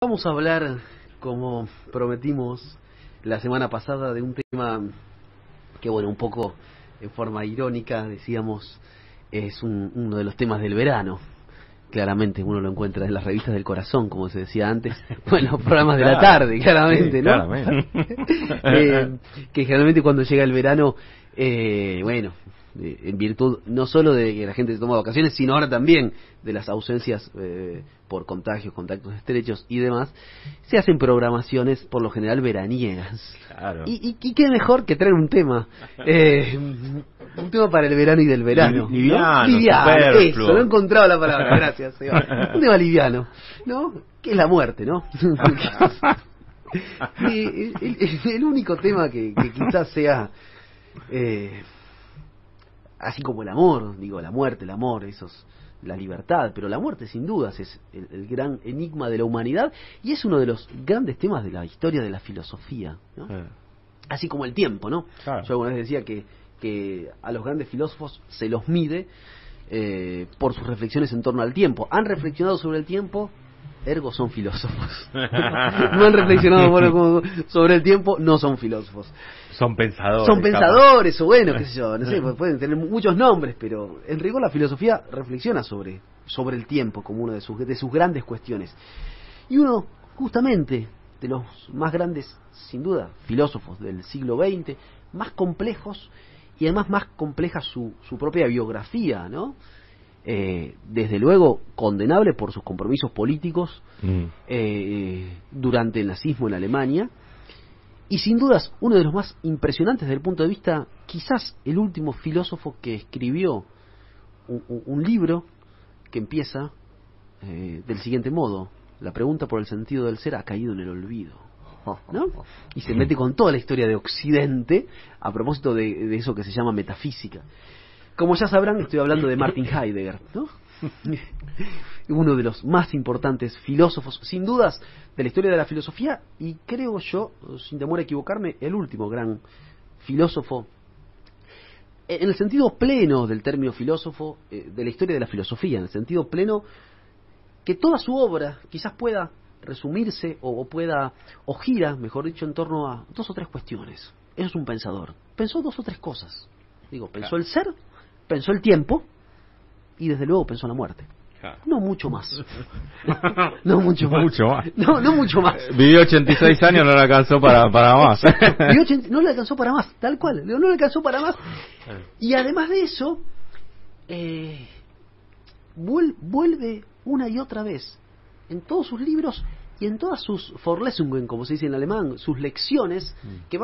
Vamos a hablar, como prometimos la semana pasada, de un tema que, bueno, un poco en forma irónica, decíamos, es uno de los temas del verano. Claramente uno lo encuentra en las revistas del corazón, como se decía antes, bueno, programas de la tarde, claramente, sí, ¿no? Claramente. Que generalmente cuando llega el verano, bueno, en virtud no solo de que la gente se toma vacaciones, sino ahora también de las ausencias por contagios, contactos estrechos y demás, se hacen programaciones por lo general veraniegas. Claro. Y qué mejor que traer un tema para el verano y del verano. Liviano, ¿no? Liviano, superfluo. eso, no encontraba la palabra, gracias, Seba. Un tema liviano, ¿no? Que es la muerte, ¿no? El único tema que quizás sea así como el amor, digo, la muerte, el amor, la libertad, pero la muerte sin dudas es el gran enigma de la humanidad y es uno de los grandes temas de la historia de la filosofía, ¿no? Así como el tiempo, ¿no? Claro. Yo alguna vez decía que a los grandes filósofos se los mide por sus reflexiones en torno al tiempo. Han reflexionado sobre el tiempo, ergo son filósofos. No han reflexionado sobre el tiempo, no son filósofos. Son pensadores. Son pensadores, o bueno, qué sé yo, no sé, pueden tener muchos nombres, pero en rigor la filosofía reflexiona sobre el tiempo como una de sus grandes cuestiones. Y uno, justamente, de los más grandes, sin duda, filósofos del siglo XX, más complejos, y además más compleja su propia biografía, ¿no? Desde luego condenable por sus compromisos políticos durante el nazismo en Alemania, y sin dudas uno de los más impresionantes desde el punto de vista, quizás el último filósofo que escribió un libro que empieza del siguiente modo: la pregunta por el sentido del ser ha caído en el olvido, ¿no? Y se mete con toda la historia de Occidente a propósito de eso que se llama metafísica. Como ya sabrán, estoy hablando de Martin Heidegger, ¿no? Uno de los más importantes filósofos, sin dudas, de la historia de la filosofía, y creo yo, sin temor a equivocarme, el último gran filósofo, en el sentido pleno del término filósofo, de la historia de la filosofía, en el sentido pleno, que toda su obra quizás pueda resumirse o gira, mejor dicho, en torno a dos o tres cuestiones. Eso es un pensador. Pensó dos o tres cosas. Digo, pensó el ser, pensó el tiempo y desde luego pensó la muerte. No mucho más. No mucho más. No mucho más. Vivió 86 años, no le alcanzó para más. No le alcanzó para más, tal cual. No le alcanzó para más. Y además de eso, vuelve una y otra vez en todos sus libros y en todas sus Vorlesungen, como se dice en alemán, sus lecciones que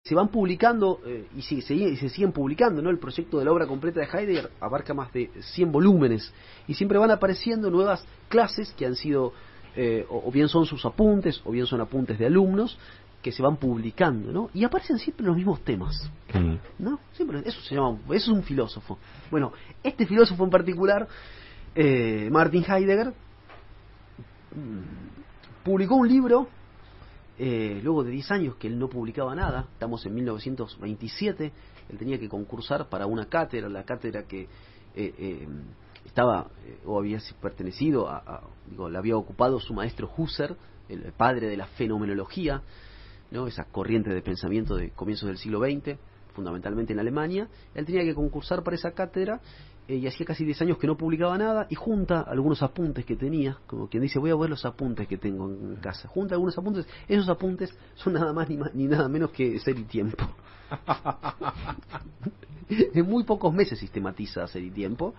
se van publicando y se siguen publicando, ¿no? El proyecto de la obra completa de Heidegger abarca más de 100 volúmenes y siempre van apareciendo nuevas clases que han sido o bien son sus apuntes o bien son apuntes de alumnos que se van publicando, ¿no? Y aparecen siempre los mismos temas, ¿no? Siempre eso es un filósofo. Bueno, este filósofo en particular, Martin Heidegger, publicó un libro luego de 10 años que él no publicaba nada. Estamos en 1927. Él tenía que concursar para una cátedra, la cátedra que estaba o había pertenecido la había ocupado su maestro Husserl, el padre de la fenomenología, ¿no? Esa corriente de pensamiento de comienzos del siglo XX, fundamentalmente en Alemania. Él tenía que concursar para esa cátedra y hacía casi 10 años que no publicaba nada, y junta algunos apuntes que tenía, como quien dice, voy a ver los apuntes que tengo en casa. Junta algunos apuntes, esos apuntes son nada más ni nada menos que Ser y Tiempo. En muy pocos meses sistematiza Ser y Tiempo,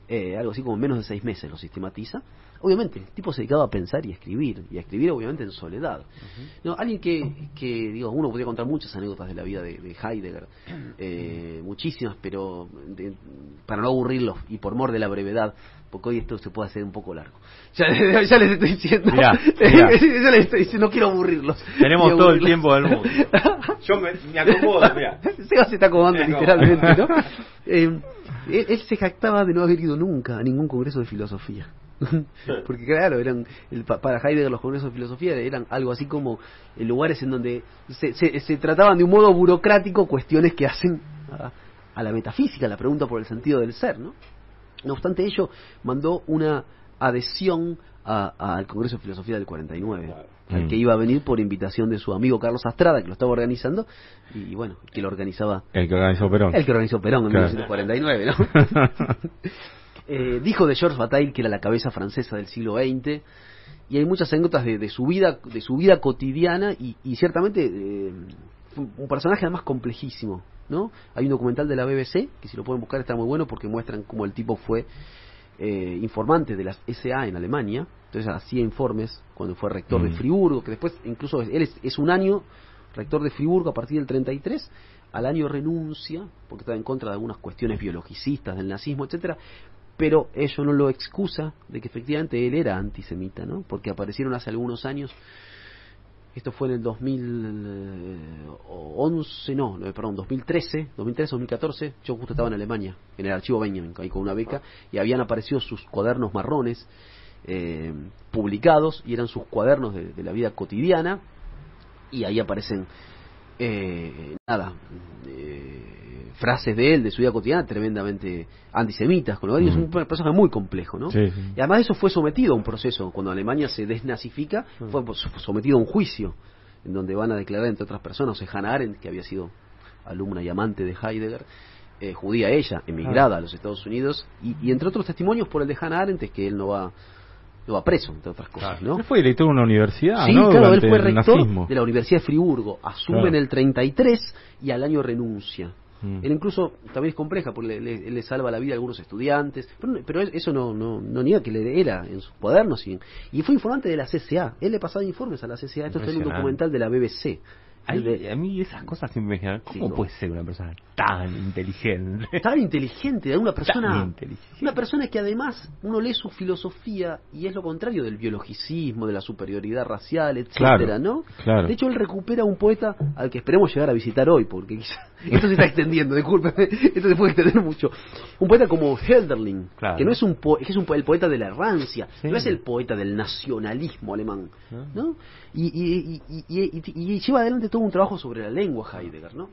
algo así como menos de 6 meses lo sistematiza. Obviamente el tipo se dedicaba a pensar y a escribir obviamente en soledad. No, alguien que digo, uno podría contar muchas anécdotas de la vida de Heidegger, muchísimas, pero para no aburrirlos y por mor de la brevedad, porque hoy esto se puede hacer un poco largo. Ya les estoy diciendo, mirá. ya les estoy diciendo, no quiero aburrirlos. Tenemos todo el tiempo del mundo. Yo me acomodo, mirá. Seba se está acomodando literalmente, ¿no? Él se jactaba de no haber ido nunca a ningún congreso de filosofía. Porque claro, para Heidegger los congresos de filosofía eran algo así como lugares en donde se trataban de un modo burocrático cuestiones que hacen a la metafísica, la pregunta por el sentido del ser, ¿no? No obstante ello, mandó una adhesión al Congreso de Filosofía del 49, al que iba a venir por invitación de su amigo Carlos Astrada, que lo estaba organizando, y bueno, que lo organizaba... El que organizó Perón. El que organizó Perón en 1949, ¿no? Dijo de Georges Bataille que era la cabeza francesa del siglo XX, y hay muchas anécdotas de su vida cotidiana, y ciertamente fue un personaje además complejísimo, ¿no? Hay un documental de la BBC, que si lo pueden buscar está muy bueno, porque muestran cómo el tipo fue informante de las SA en Alemania. Entonces hacía informes cuando fue rector de Friburgo, que después incluso él es un año rector de Friburgo a partir del 33, al año renuncia porque estaba en contra de algunas cuestiones biologicistas del nazismo, etcétera, pero ello no lo excusa de que efectivamente él era antisemita, ¿no? Porque aparecieron hace algunos años, esto fue en el 2013, 2014, yo justo estaba en Alemania, en el archivo Benjamin, ahí con una beca, y habían aparecido sus cuadernos marrones publicados, y eran sus cuadernos de la vida cotidiana, y ahí aparecen frases de él, de su vida cotidiana, tremendamente antisemitas, con lo cual es un personaje muy complejo, ¿no? Sí, sí. Y además eso fue sometido a un proceso, cuando Alemania se desnazifica, fue sometido a un juicio, en donde van a declarar, entre otras personas, Hannah Arendt, que había sido alumna y amante de Heidegger, judía ella, emigrada a los Estados Unidos, y entre otros testimonios por el de Hannah Arendt es que él no va preso, entre otras cosas, ¿no? Él fue director de una universidad, sí, ¿no? Claro, Durante él fue el rector nazismo. de la Universidad de Friburgo, asume en el 33 y al año renuncia. Él incluso también es compleja porque él le salva la vida a algunos estudiantes, pero eso no niega que le era en sus cuadernos, y fue informante de la CCA. Él le pasaba informes a la CCA. Esto está en un documental de la BBC. A mí esas cosas siempre me generan. ¿Cómo puede ser una persona tan inteligente? Tan inteligente, una persona que además uno lee su filosofía y es lo contrario del biologicismo, de la superioridad racial, etcétera, claro, ¿no? Claro. De hecho, él recupera un poeta al que esperemos llegar a visitar hoy, porque esto se está extendiendo, discúlpeme, esto se puede extender mucho. Un poeta como Hölderlin, que no es el poeta de la errancia, no es el poeta del nacionalismo alemán, ¿no? Y lleva adelante todo un trabajo sobre la lengua Heidegger, ¿no?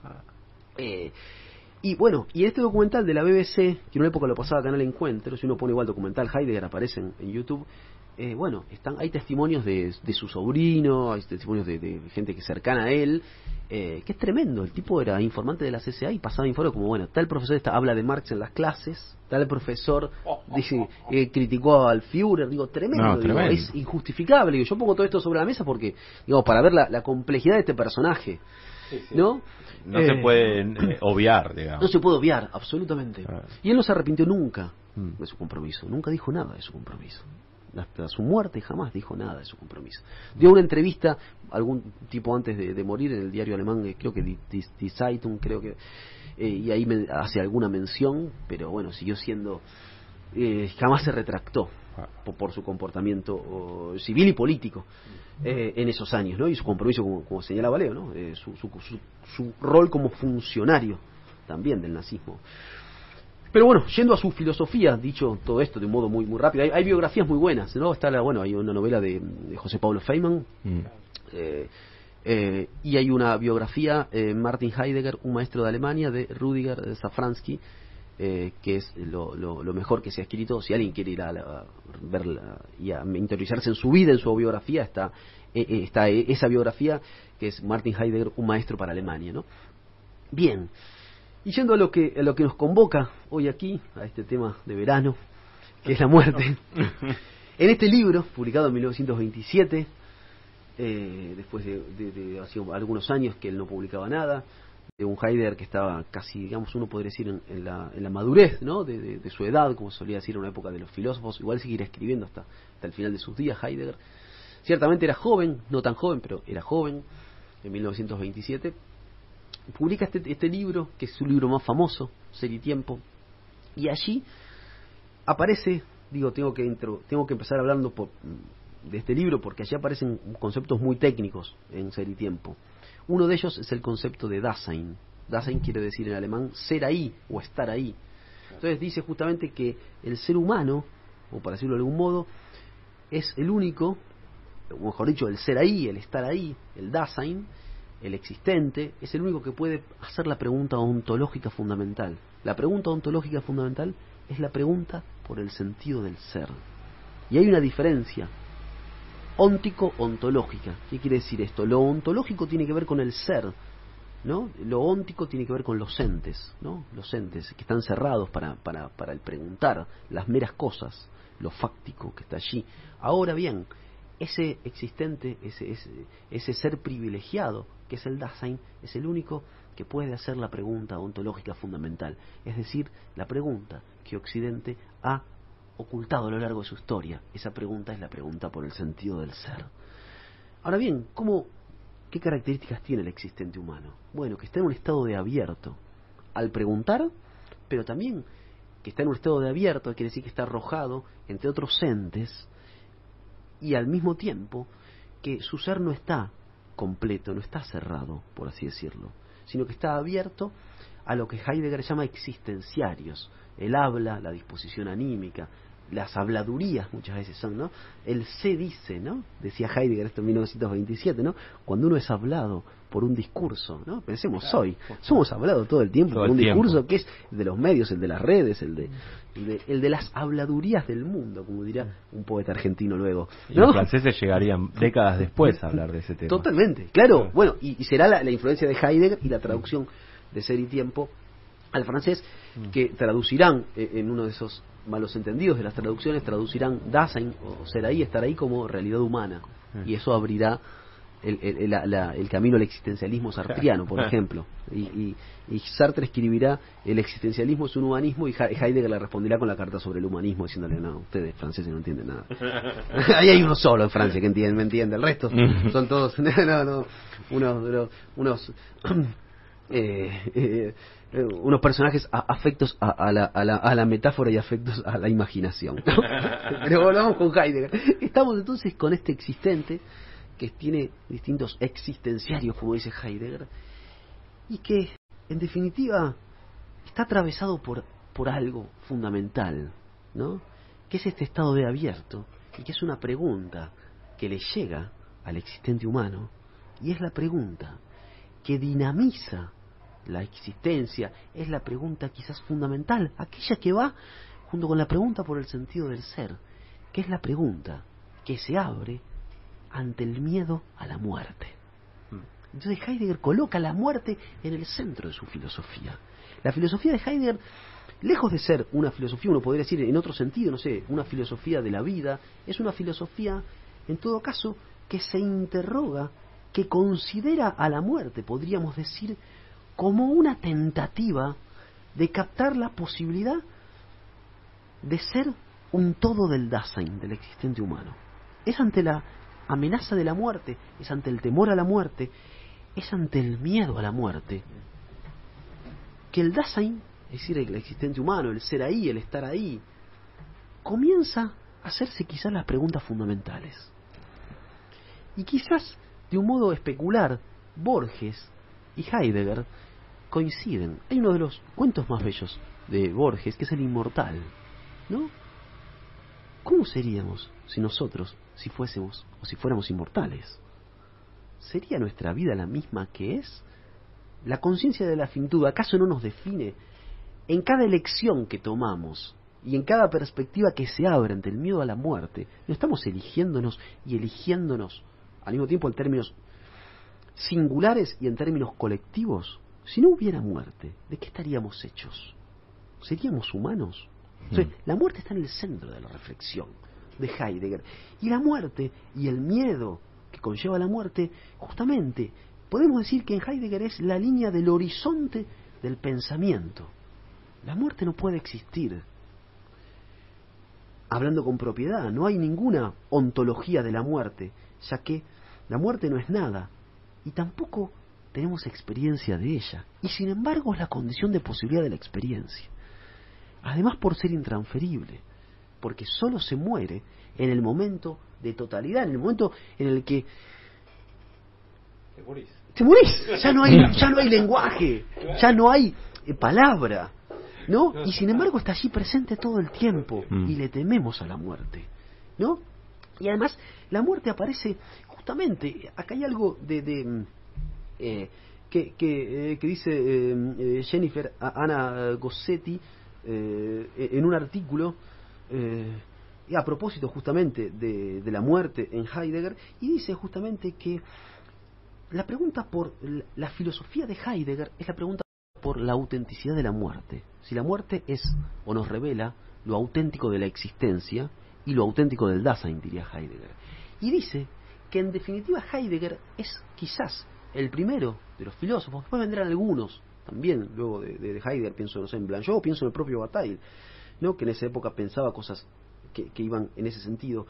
Y bueno, y este documental de la BBC, que en una época lo pasaba Canal Encuentro, si uno pone igual documental Heidegger aparece en YouTube, bueno, hay testimonios de su sobrino, hay testimonios de gente que es cercana a él, que es tremendo. El tipo era informante de la CCA y pasaba informe como, bueno, tal profesor habla de Marx en las clases, tal profesor dice criticó al Führer, tremendo, tremendo. Es injustificable. Yo pongo todo esto sobre la mesa porque, para ver la complejidad de este personaje, ¿no? No se puede obviar, digamos. No se puede obviar, absolutamente. Y él no se arrepintió nunca de su compromiso, nunca dijo nada de su compromiso. Hasta su muerte jamás dijo nada de su compromiso. Dio una entrevista algún tipo antes de morir en el diario alemán, creo que Die Zeitung, creo que, y ahí hace alguna mención, pero bueno, siguió siendo, jamás se retractó por su comportamiento civil y político en esos años, ¿no? Y su compromiso, como señalaba Leo, ¿no? Su rol como funcionario también del nazismo. Pero bueno, yendo a su filosofía, dicho todo esto de un modo muy rápido, hay biografías muy buenas, ¿no? Hay una novela de José Pablo Feynman, y hay una biografía, Martin Heidegger, un maestro de Alemania, de Rüdiger Safransky, que es lo mejor que se ha escrito. Si alguien quiere ir a verla y a interiorizarse en su vida, en su biografía, está esa biografía, que es Martin Heidegger, un maestro para Alemania, ¿no? Bien. Y yendo a lo que nos convoca hoy aquí, a este tema de verano, que es la muerte, en este libro, publicado en 1927, después de hace algunos años que él no publicaba nada, de un Heidegger que estaba casi, digamos, uno podría decir en la madurez, ¿no? de su edad, como solía decir en una época de los filósofos, igual seguirá escribiendo hasta el final de sus días Heidegger. Ciertamente era joven, no tan joven, pero era joven, en 1927, publica este libro, que es su libro más famoso, Ser y Tiempo, y allí aparece, tengo que empezar hablando de este libro, porque allí aparecen conceptos muy técnicos en Ser y Tiempo. Uno de ellos es el concepto de Dasein. Dasein quiere decir en alemán ser ahí o estar ahí. Entonces dice justamente que el ser humano, o para decirlo de algún modo, es el único, o mejor dicho, el ser ahí, el estar ahí, el Dasein, el existente, es el único que puede hacer la pregunta ontológica fundamental. La pregunta ontológica fundamental es la pregunta por el sentido del ser. Y hay una diferencia óntico-ontológica. ¿Qué quiere decir esto? Lo ontológico tiene que ver con el ser, ¿no? Lo óntico tiene que ver con los entes, ¿no? Los entes que están cerrados para el preguntar, las meras cosas, lo fáctico que está allí. Ahora bien, ese existente, ese ser privilegiado, que es el Dasein, es el único que puede hacer la pregunta ontológica fundamental, es decir, la pregunta que Occidente ha ocultado a lo largo de su historia. Esa pregunta es la pregunta por el sentido del ser. Ahora bien, ¿qué características tiene el existente humano? Bueno, que está en un estado de abierto al preguntar, pero también que está en un estado de abierto, quiere decir que está arrojado entre otros entes, y al mismo tiempo que su ser no está completo, no está cerrado, por así decirlo, sino que está abierto a lo que Heidegger llama existenciarios. El habla, la disposición anímica, las habladurías muchas veces son, ¿no? El se dice, ¿no? Decía Heidegger esto en 1927, ¿no? Cuando uno es hablado por un discurso, ¿no? Pensemos hoy, somos hablados todo el tiempo por un discurso que es de los medios, el de las redes, el de las habladurías del mundo, como dirá un poeta argentino luego, ¿no? Y los franceses llegarían décadas después a hablar de ese tema. Totalmente, claro. Bueno, y será la influencia de Heidegger y la traducción de Ser y Tiempo al francés, que traducirán en uno de esos malos entendidos de las traducciones, traducirán Dasein o ser ahí, estar ahí como realidad humana, y eso abrirá el camino al existencialismo sartriano, por ejemplo, y Sartre escribirá el existencialismo es un humanismo, y Heidegger le responderá con la carta sobre el humanismo diciéndole, no, ustedes franceses no entienden nada. Ahí hay uno solo en Francia que me entiende, el resto son todos unos personajes afectos a la metáfora y afectos a la imaginación, ¿no? Pero volvamos con Heidegger. Estamos entonces con este existente que tiene distintos existenciarios, como dice Heidegger, y que en definitiva está atravesado por algo fundamental, ¿no? Que es este estado de abierto, y que es una pregunta que le llega al existente humano, y es la pregunta que dinamiza la existencia, es la pregunta quizás fundamental, aquella que va junto con la pregunta por el sentido del ser, que es la pregunta que se abre ante el miedo a la muerte. Entonces Heidegger coloca la muerte en el centro de su filosofía. La filosofía de Heidegger, lejos de ser una filosofía, uno podría decir en otro sentido, no sé, una filosofía de la vida, es una filosofía, en todo caso, que se interroga, que considera a la muerte, podríamos decir, como una tentativa de captar la posibilidad de ser un todo del Dasein, del existente humano. Es ante la amenaza de la muerte, es ante el temor a la muerte, es ante el miedo a la muerte, que el Dasein, es decir, el existente humano, el ser ahí, el estar ahí, comienza a hacerse quizás las preguntas fundamentales. Y quizás, de un modo especular, Borges y Heidegger coinciden. Hay uno de los cuentos más bellos de Borges, que es El Inmortal, ¿no? ¿Cómo seríamos si fuésemos o si fuéramos inmortales? ¿Sería nuestra vida la misma que es? La conciencia de la finitud, ¿acaso no nos define en cada elección que tomamos y en cada perspectiva que se abre ante el miedo a la muerte? ¿No estamos eligiéndonos y eligiéndonos al mismo tiempo en términos singulares y en términos colectivos? Si no hubiera muerte, ¿de qué estaríamos hechos? ¿Seríamos humanos? O sea, la muerte está en el centro de la reflexión de Heidegger. Y la muerte y el miedo que conlleva la muerte, justamente, podemos decir que en Heidegger es la línea del horizonte del pensamiento. La muerte no puede existir. Hablando con propiedad, no hay ninguna ontología de la muerte, ya que la muerte no es nada, y tampoco tenemos experiencia de ella, y sin embargo es la condición de posibilidad de la experiencia. Además, por ser intransferible, porque solo se muere en el momento de totalidad, en el momento en el que te morís, ya no hay lenguaje, ya no hay palabra, ¿no? Y sin embargo está allí presente todo el tiempo, y le tememos a la muerte, ¿no? Y además la muerte aparece justamente, acá hay algo que dice Jennifer Anna Gossetti en un artículo, a propósito justamente de la muerte en Heidegger, y dice justamente que la pregunta por la filosofía de Heidegger es la pregunta por la autenticidad de la muerte. Si la muerte es o nos revela lo auténtico de la existencia y lo auténtico del Dasein, diría Heidegger. Y dice que en definitiva Heidegger es quizás el primero de los filósofos. Después vendrán algunos también, luego de Heidegger, pienso, no sé, en Blanchot, pienso en el propio Bataille, ¿no?, que en esa época pensaba cosas que iban en ese sentido.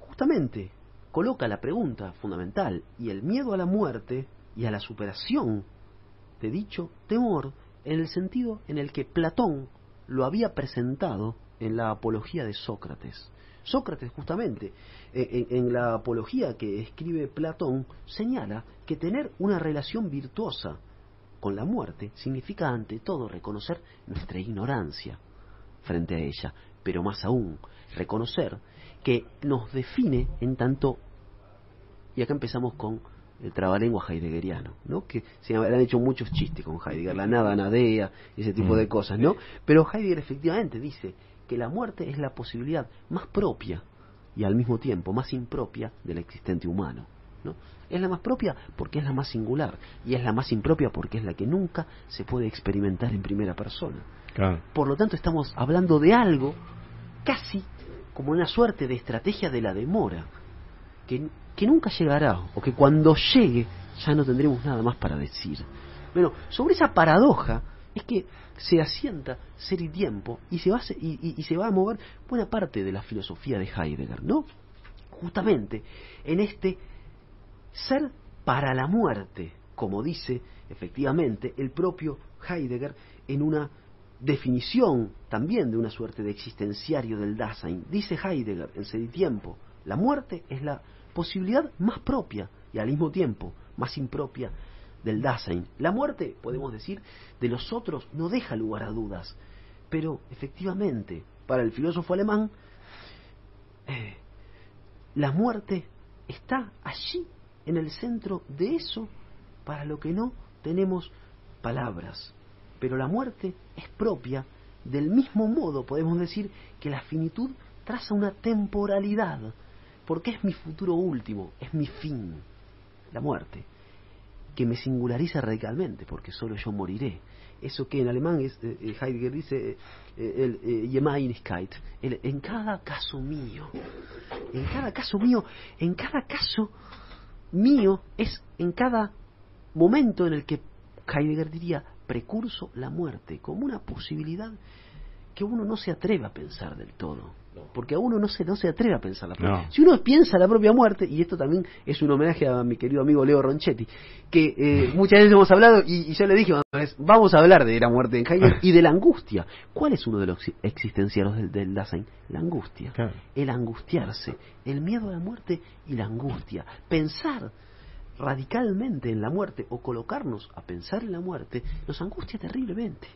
Justamente coloca la pregunta fundamental y el miedo a la muerte y a la superación de dicho temor en el sentido en el que Platón lo había presentado en la apología de Sócrates. Sócrates justamente en la apología que escribe Platón señala que tener una relación virtuosa con la muerte significa ante todo reconocer nuestra ignorancia frente a ella, pero más aún reconocer que nos define en tanto, y acá empezamos con el trabalengua heideggeriano, ¿no?, que se han hecho muchos chistes con Heidegger, la nada nadea, ese tipo de cosas, ¿no? Pero Heidegger efectivamente dice que la muerte es la posibilidad más propia y al mismo tiempo más impropia del existente humano, ¿no? Es la más propia porque es la más singular, y es la más impropia porque es la que nunca se puede experimentar en primera persona. Claro. Por lo tanto estamos hablando de algo casi como una suerte de estrategia de la demora, que nunca llegará, o que cuando llegue ya no tendremos nada más para decir. Bueno, sobre esa paradoja es que se asienta Ser y Tiempo, y se va a mover buena parte de la filosofía de Heidegger, ¿no? Justamente en este ser para la muerte, como dice efectivamente el propio Heidegger en una definición también de una suerte de existenciario del Dasein. Dice Heidegger en Ser y Tiempo: la muerte es la posibilidad más propia y al mismo tiempo más impropia del Dasein. La muerte, podemos decir, de los otros no deja lugar a dudas, pero efectivamente, para el filósofo alemán, la muerte está allí, en el centro de eso para lo que no tenemos palabras. Pero la muerte es propia del mismo modo, podemos decir, que la finitud traza una temporalidad, porque es mi futuro último, es mi fin, la muerte, que me singulariza radicalmente, porque solo yo moriré. Eso que en alemán es, Heidegger dice, el Gemeinigkeit, en cada caso mío, en cada caso mío, en cada caso mío es en cada momento en el que Heidegger diría precurso la muerte, como una posibilidad que uno no se atreve a pensar del todo. Porque a uno no se atreve a pensar la propia. Si uno piensa la propia muerte, y esto también es un homenaje a mi querido amigo Leo Ronchetti, que muchas veces hemos hablado, y yo le dije una vez, vamos a hablar de la muerte en Heidegger y de la angustia. ¿Cuál es uno de los existenciaros del Dasein? La angustia. Claro. El angustiarse, el miedo a la muerte y la angustia. Pensar radicalmente en la muerte o colocarnos a pensar en la muerte nos angustia terriblemente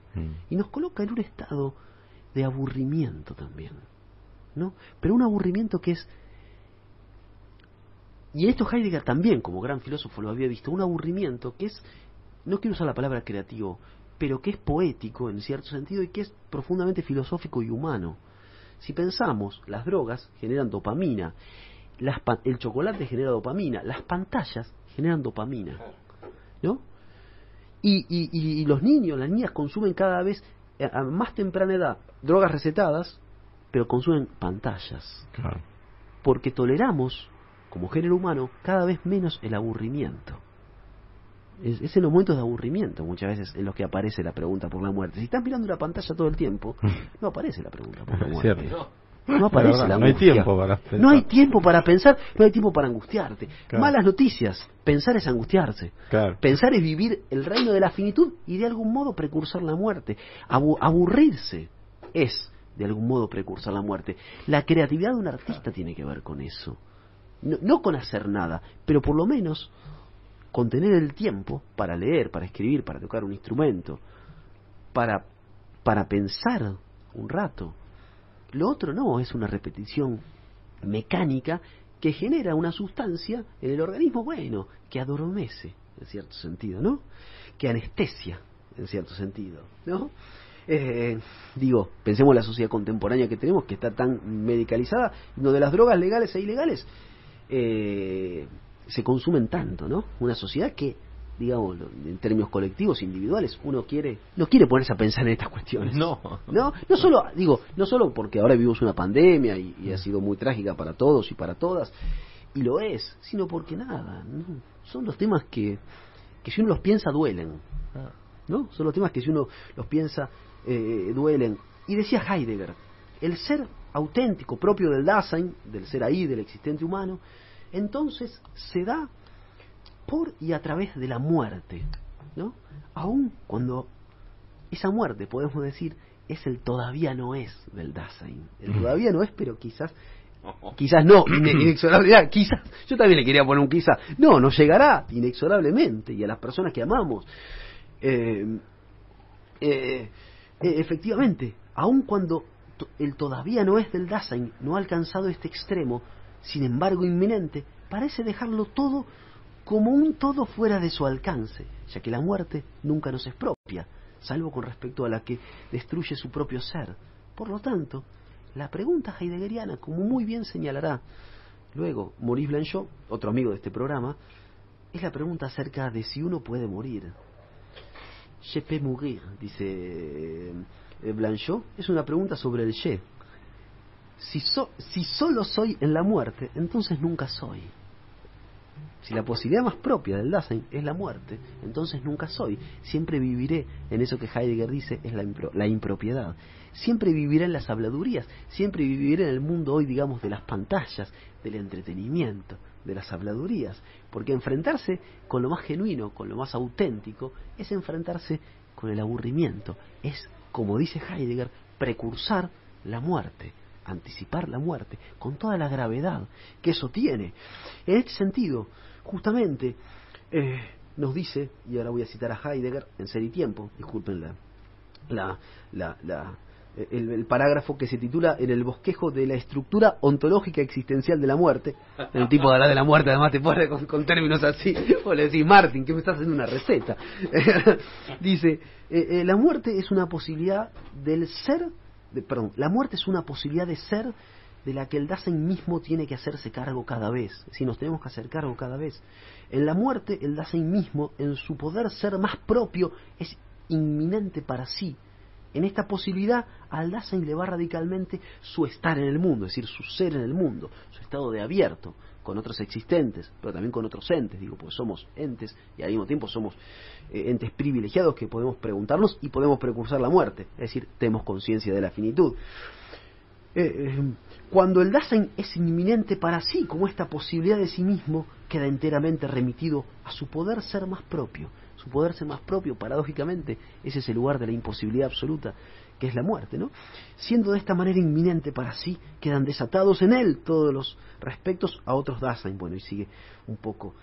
y nos coloca en un estado de aburrimiento también, ¿no? Pero un aburrimiento que es, y esto Heidegger también como gran filósofo lo había visto, un aburrimiento que es, no quiero usar la palabra creativo, pero que es poético en cierto sentido y que es profundamente filosófico y humano. Si pensamos, las drogas generan dopamina, el chocolate genera dopamina, las pantallas generan dopamina, ¿no? Y los niños, las niñas consumen cada vez a más temprana edad drogas recetadas, pero consumen pantallas. Claro. Porque toleramos, como género humano, cada vez menos el aburrimiento. Es en los momentos de aburrimiento muchas veces en los que aparece la pregunta por la muerte. Si estás mirando una pantalla todo el tiempo, no aparece la pregunta por la muerte. No aparece la angustia. No hay tiempo para pensar. No hay tiempo para pensar, no hay tiempo para angustiarte. Claro. Malas noticias. Pensar es angustiarse. Claro. Pensar es vivir el reino de la finitud y de algún modo precursar la muerte. Aburrirse es de algún modo precursar la muerte. La creatividad de un artista tiene que ver con eso. No con hacer nada, pero por lo menos con tener el tiempo para leer, para escribir, para tocar un instrumento, para pensar un rato. Lo otro no, es una repetición mecánica que genera una sustancia en el organismo, bueno, que adormece, en cierto sentido, ¿no? Que anestesia, en cierto sentido, ¿no? Digo, pensemos en la sociedad contemporánea que tenemos, que está tan medicalizada, donde las drogas legales e ilegales se consumen tanto, ¿no? Una sociedad que, digamos, en términos colectivos, individuales, uno no quiere ponerse a pensar en estas cuestiones. No solo porque ahora vivimos una pandemia y ha sido muy trágica para todos y para todas, y lo es, sino porque nada, ¿no? Son los temas que si uno los piensa duelen, ¿no? Son los temas que si uno los piensa duelen. Y decía Heidegger, el ser auténtico propio del Dasein, del ser ahí, del existente humano, entonces se da por y a través de la muerte, ¿no? Aun cuando esa muerte, podemos decir, es el todavía no es del Dasein. El todavía no es, pero quizás no, inexorablemente, quizás, yo también le quería poner un quizás, no llegará inexorablemente, y a las personas que amamos, efectivamente, aun cuando el todavía no es del Dasein no ha alcanzado este extremo, sin embargo inminente, parece dejarlo todo como un todo fuera de su alcance, ya que la muerte nunca nos es propia, salvo con respecto a la que destruye su propio ser. Por lo tanto, la pregunta heideggeriana, como muy bien señalará luego Maurice Blanchot, otro amigo de este programa, es la pregunta acerca de si uno puede morir. Je peux mourir, dice Blanchot, es una pregunta sobre el je. Si solo soy en la muerte, entonces nunca soy. Si la posibilidad más propia del Dasein es la muerte, entonces nunca soy. Siempre viviré en eso que Heidegger dice es la impropiedad. Siempre viviré en las habladurías. Siempre viviré en el mundo hoy, digamos, de las pantallas, del entretenimiento, de las habladurías. Porque enfrentarse con lo más genuino, con lo más auténtico, es enfrentarse con el aburrimiento. Es, como dice Heidegger, precursar la muerte, anticipar la muerte, con toda la gravedad que eso tiene. En este sentido, justamente, nos dice, y ahora voy a citar a Heidegger en Ser y Tiempo, disculpen el parágrafo que se titula En el bosquejo de la estructura ontológica existencial de la muerte. El tipo de hablar de la muerte, además te pone con términos así, o le decís, Martín, que me estás haciendo una receta. Dice, la muerte es una posibilidad del ser, la muerte es una posibilidad de ser de la que el Dasein mismo tiene que hacerse cargo cada vez. Si nos tenemos que hacer cargo cada vez. En la muerte, el Dasein mismo, en su poder ser más propio, es inminente para sí. En esta posibilidad, al Dasein le va radicalmente su estar en el mundo, es decir, su ser en el mundo, su estado de abierto, con otros existentes, pero también con otros entes, digo, pues somos entes y al mismo tiempo somos entes privilegiados que podemos preguntarnos y podemos precursar la muerte, es decir, tenemos conciencia de la finitud. Cuando el Dasein es inminente para sí, como esta posibilidad de sí mismo, queda enteramente remitido a su poder ser más propio. Su poder ser más propio, paradójicamente, ese es el lugar de la imposibilidad absoluta, que es la muerte, ¿no? Siendo de esta manera inminente para sí, quedan desatados en él todos los respectos a otros Dasein. Bueno, y sigue un poco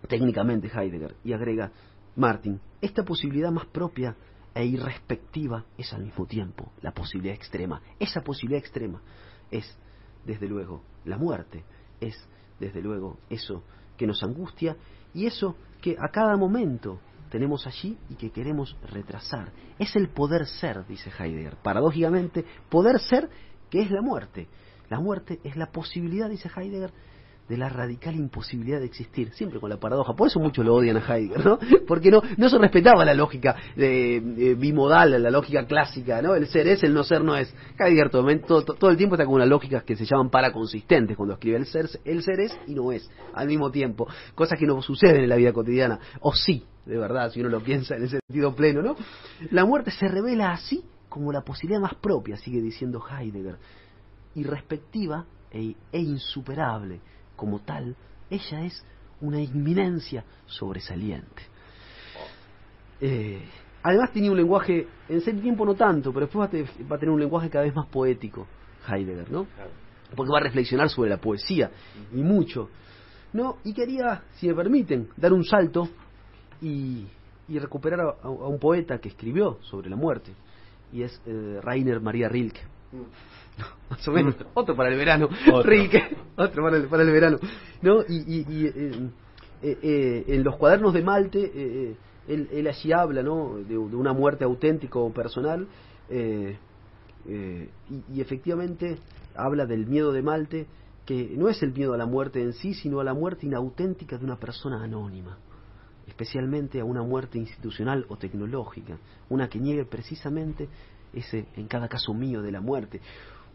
técnicamente Heidegger, y agrega Martin, esta posibilidad más propia e irrespectiva es al mismo tiempo la posibilidad extrema. Esa posibilidad extrema es, desde luego, la muerte, es, desde luego, eso que nos angustia y eso que a cada momento tenemos allí y que queremos retrasar. Es el poder ser, dice Heidegger. Paradójicamente, poder ser que es la muerte. La muerte es la posibilidad, dice Heidegger, de la radical imposibilidad de existir, siempre con la paradoja. Por eso muchos lo odian a Heidegger, ¿no? Porque no se respetaba la lógica bimodal, la lógica clásica, ¿no? El ser es, el no ser no es. Heidegger todo el tiempo está con unas lógicas que se llaman paraconsistentes cuando escribe el ser es y no es, al mismo tiempo. Cosas que no suceden en la vida cotidiana, o sí, de verdad, si uno lo piensa en ese sentido pleno, ¿no? La muerte se revela así como la posibilidad más propia, sigue diciendo Heidegger, irrespectiva e insuperable. Como tal, ella es una inminencia sobresaliente. Además tenía un lenguaje, en ese tiempo no tanto, pero después va a tener un lenguaje cada vez más poético, Heidegger, ¿no? Porque va a reflexionar sobre la poesía, y mucho, ¿no? Y quería, si me permiten, dar un salto y recuperar a un poeta que escribió sobre la muerte, y es Rainer Maria Rilke. Más o menos, otro para el verano, Rilke, otro para el verano, ¿no? Y en los cuadernos de Malte él allí habla, ¿no?, de una muerte auténtica o personal, y efectivamente habla del miedo de Malte, que no es el miedo a la muerte en sí, sino a la muerte inauténtica de una persona anónima, especialmente a una muerte institucional o tecnológica, una que niegue precisamente ese, en cada caso mío, de la muerte,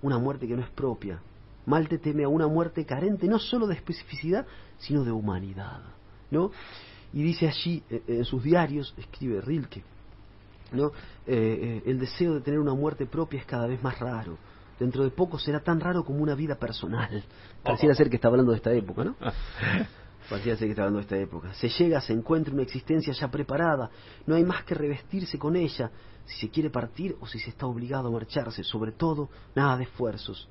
una muerte que no es propia. Malte teme a una muerte carente no solo de especificidad, sino de humanidad, ¿no? Y dice allí, en sus diarios, escribe Rilke, ¿no?, el deseo de tener una muerte propia es cada vez más raro. Dentro de poco será tan raro como una vida personal. Pareciera ser que está hablando de esta época, ¿no? Pareciera ser que está hablando de esta época. Se llega, se encuentra una existencia ya preparada. No hay más que revestirse con ella, si se quiere partir o si se está obligado a marcharse. Sobre todo, nada de esfuerzos.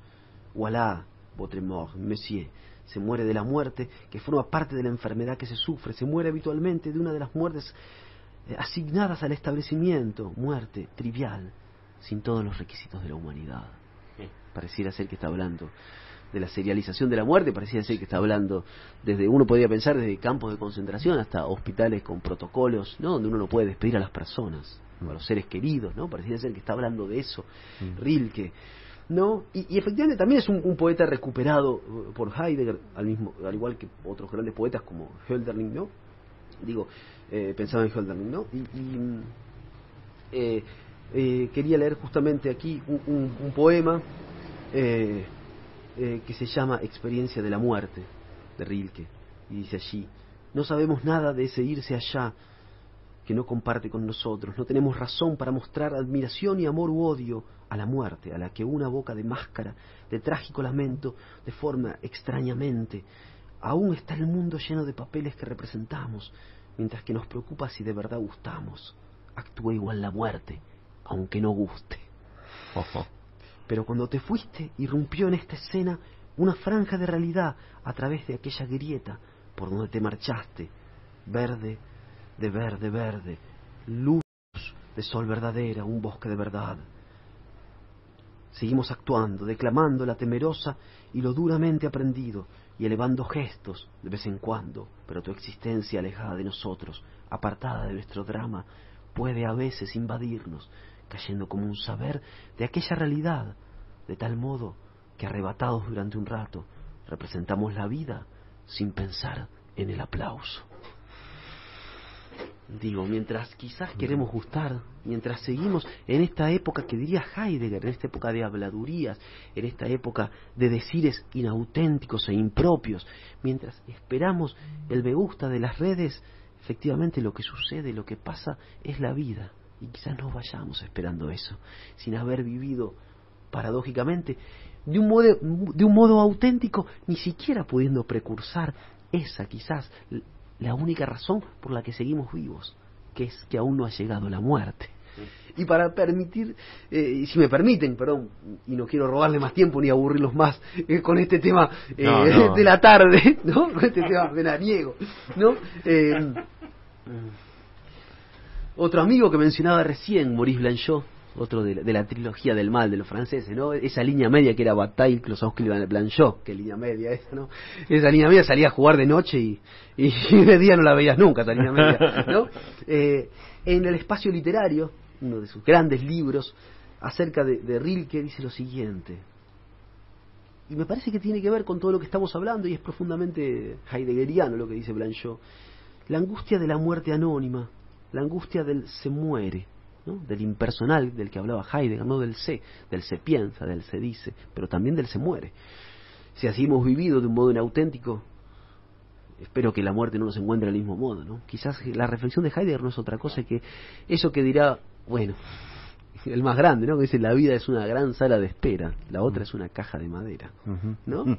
Voilà, votre mort, monsieur. Se muere de la muerte, que forma parte de la enfermedad que se sufre. Se muere habitualmente de una de las muertes asignadas al establecimiento. Muerte trivial, sin todos los requisitos de la humanidad. Pareciera ser que está hablando de la serialización de la muerte, pareciera ser que está hablando desde, uno podría pensar, desde campos de concentración hasta hospitales con protocolos, ¿no?, donde uno no puede despedir a las personas, a los seres queridos, ¿no? Pareciera ser que está hablando de eso, Rilke, ¿no? Y efectivamente también es un poeta recuperado por Heidegger, al igual que otros grandes poetas como Hölderlin, ¿no? Digo, pensaba en Hölderlin, ¿no? Quería leer justamente aquí un poema que se llama Experiencia de la muerte, de Rilke, y dice allí: no sabemos nada de ese irse allá que no comparte con nosotros, no tenemos razón para mostrar admiración y amor u odio a la muerte, a la que una boca de máscara, de trágico lamento, deforma extrañamente. Aún está el mundo lleno de papeles que representamos, mientras que nos preocupa si de verdad gustamos. Actúa igual la muerte, aunque no guste. Ojo. Pero cuando te fuiste, irrumpió en esta escena una franja de realidad a través de aquella grieta por donde te marchaste. Verde, de verde, verde, luz de sol verdadera, un bosque de verdad. Seguimos actuando, declamando la temerosa y lo duramente aprendido, y elevando gestos de vez en cuando, pero tu existencia alejada de nosotros, apartada de nuestro drama, puede a veces invadirnos, cayendo como un saber de aquella realidad, de tal modo que arrebatados durante un rato, representamos la vida sin pensar en el aplauso. Digo, mientras quizás queremos gustar, mientras seguimos en esta época que diría Heidegger, en esta época de habladurías, en esta época de decires inauténticos e impropios, mientras esperamos el me gusta de las redes, efectivamente lo que sucede, lo que pasa es la vida. Y quizás no vayamos esperando eso, sin haber vivido, paradójicamente, de un modo auténtico, ni siquiera pudiendo precursar esa quizás la única razón por la que seguimos vivos, que es que aún no ha llegado la muerte. Y para permitir, si me permiten, perdón, y no quiero robarle más tiempo ni aburrirlos más con este tema de la tarde, ¿no? Con este tema veraniego, ¿no? Otro amigo que mencionaba recién, Maurice Blanchot, otro de la trilogía del mal de los franceses, ¿no? Esa línea media que era Bataille, Clouseau, Blanchot, qué línea media esa, ¿no? Esa línea media salía a jugar de noche y de día no la veías nunca, esa línea media, ¿no? En El espacio literario, uno de sus grandes libros acerca de Rilke, dice lo siguiente, y me parece que tiene que ver con todo lo que estamos hablando y es profundamente heideggeriano lo que dice Blanchot: la angustia de la muerte anónima, la angustia del se muere, ¿no?, del impersonal del que hablaba Heidegger, no del se piensa, del se dice, pero también del se muere. Si así hemos vivido de un modo inauténtico, espero que la muerte no nos encuentre del mismo modo, ¿no? Quizás la reflexión de Heidegger no es otra cosa que eso que dirá, bueno, el más grande, ¿no?, que dice: la vida es una gran sala de espera, la otra es una caja de madera, ¿no?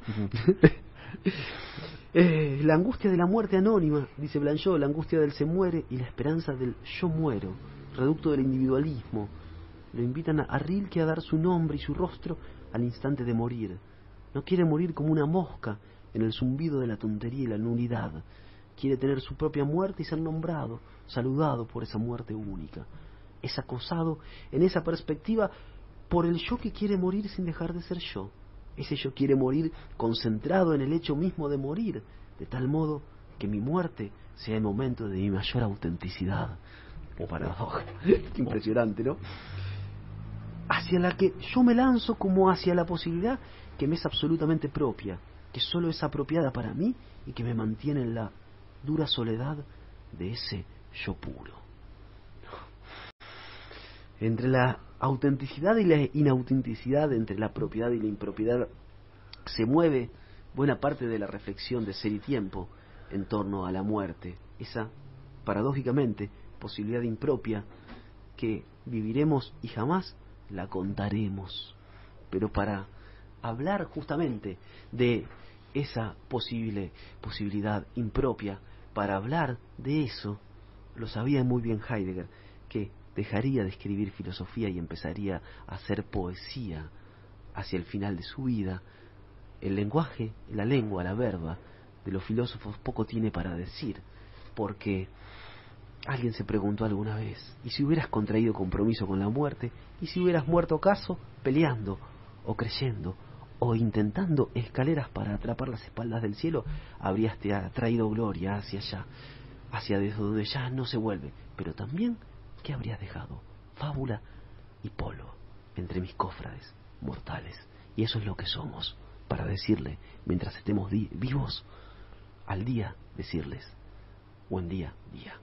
La angustia de la muerte anónima, dice Blanchot, la angustia del se muere y la esperanza del yo muero, reducto del individualismo, lo invitan a Rilke a dar su nombre y su rostro al instante de morir. No quiere morir como una mosca en el zumbido de la tontería y la nulidad. Quiere tener su propia muerte y ser nombrado, saludado por esa muerte única. Es acosado en esa perspectiva por el yo que quiere morir sin dejar de ser yo. Ese yo quiere morir concentrado en el hecho mismo de morir, de tal modo que mi muerte sea el momento de mi mayor autenticidad. O paradoja. Qué impresionante, ¿no? Hacia la que yo me lanzo como hacia la posibilidad que me es absolutamente propia, que solo es apropiada para mí y que me mantiene en la dura soledad de ese yo puro. Entre la autenticidad y la inautenticidad, entre la propiedad y la impropiedad, se mueve buena parte de la reflexión de Ser y Tiempo en torno a la muerte, esa, paradójicamente, posibilidad impropia que viviremos y jamás la contaremos. Pero para hablar justamente de esa posibilidad impropia, para hablar de eso, lo sabía muy bien Heidegger, que dejaría de escribir filosofía y empezaría a hacer poesía hacia el final de su vida. El lenguaje, la lengua, la verba de los filósofos poco tiene para decir, porque alguien se preguntó alguna vez, ¿y si hubieras contraído compromiso con la muerte? ¿Y si hubieras muerto acaso peleando o creyendo o intentando escaleras para atrapar las espaldas del cielo? Habrías traído gloria hacia allá, hacia desde donde ya no se vuelve. Pero también, ¿qué habrías dejado? Fábula y polvo entre mis cofrades mortales. Y eso es lo que somos, para decirle, mientras estemos vivos, al día decirles, buen día, día.